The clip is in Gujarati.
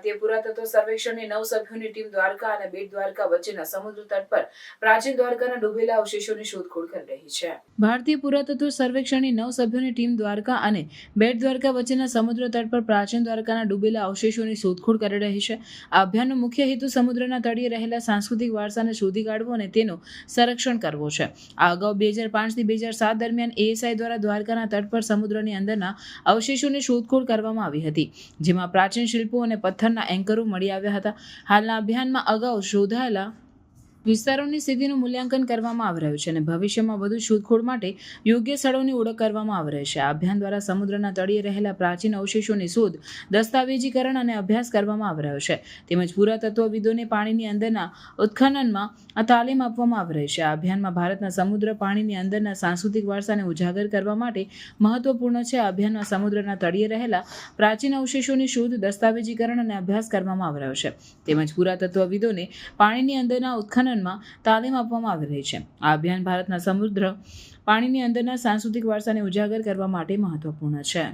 ભારતીય પુરાતત્વ સર્વેક્ષણની 9 સભ્યોની ટીમ દ્વારકા અને બેટ દ્વારકા વચ્ચેના સમુદ્ર તટ પર પ્રાચીન દ્વારકાના ડૂબેલા અવશેષોની શોધખોળ કરી રહી છે. ભારતીય પુરાતત્વ સર્વેક્ષણની 9 સભ્યોની ટીમ દ્વારકા અને બેટ દ્વારકા વચ્ચેના સમુદ્ર તટ પર પ્રાચીન દ્વારકાના ડૂબેલા અવશેષોની શોધખોળ કરી રહી છે. આ અભિયાનનો મુખ્ય હેતુ સમુદ્રના તળિયે રહેલા સાંસ્કૃતિક વારસાને શોધી કાઢવો અને તેનું સંરક્ષણ કરવો છે. આ અગાઉ 2005 થી 2007 દરમિયાન એએસઆઈ દ્વારા દ્વારકાના તટ પર સમુદ્રની અંદરના અવશેષોની શોધખોળ કરવામાં આવી હતી, જેમાં પ્રાચીન શિલ્પો અને પથ્થરના એન્કરો મળી આવ્યા હતા. હાલના અભિયાનમાં અગાઉ શોધાયેલા વિસ્તારોની સ્થિતિનું મૂલ્યાંકન કરવામાં આવી રહ્યું છે અને ભવિષ્યમાં વધુ શોધખોળ માટે યોગ્ય સ્થળોની ઓળખ કરવામાં આવી રહી છે. આ અભિયાન દ્વારા સમુદ્રના તળિયે રહેલા પ્રાચીન અવશેષોની શોધ, દસ્તાવેજીકરણ અને અભ્યાસ કરવામાં આવી રહ્યો છે. તેમજ પુરાતત્વવિદોને પાણીની અંદરના ઉત્ખનનમાં તાલીમ આપવામાં આવી રહી છે. આ અભિયાનમાં ભારતના સમુદ્ર પાણીની અંદરના સાંસ્કૃતિક વારસાને ઉજાગર કરવા માટે મહત્વપૂર્ણ છે. આ અભિયાનમાં સમુદ્રના તળિયે રહેલા પ્રાચીન અવશેષોની શોધ, દસ્તાવેજીકરણ અને અભ્યાસ કરવામાં આવી રહ્યો છે. તેમજ પુરાતત્વવિદોને પાણીની અંદરના ઉત્ખનન તાલીમ આપવામાં આવી રહી છે. આ અભિયાન ભારતના સમુદ્ર પાણીની અંદરના સાંસ્કૃતિક વારસાને ઉજાગર કરવા માટે મહત્વપૂર્ણ છે.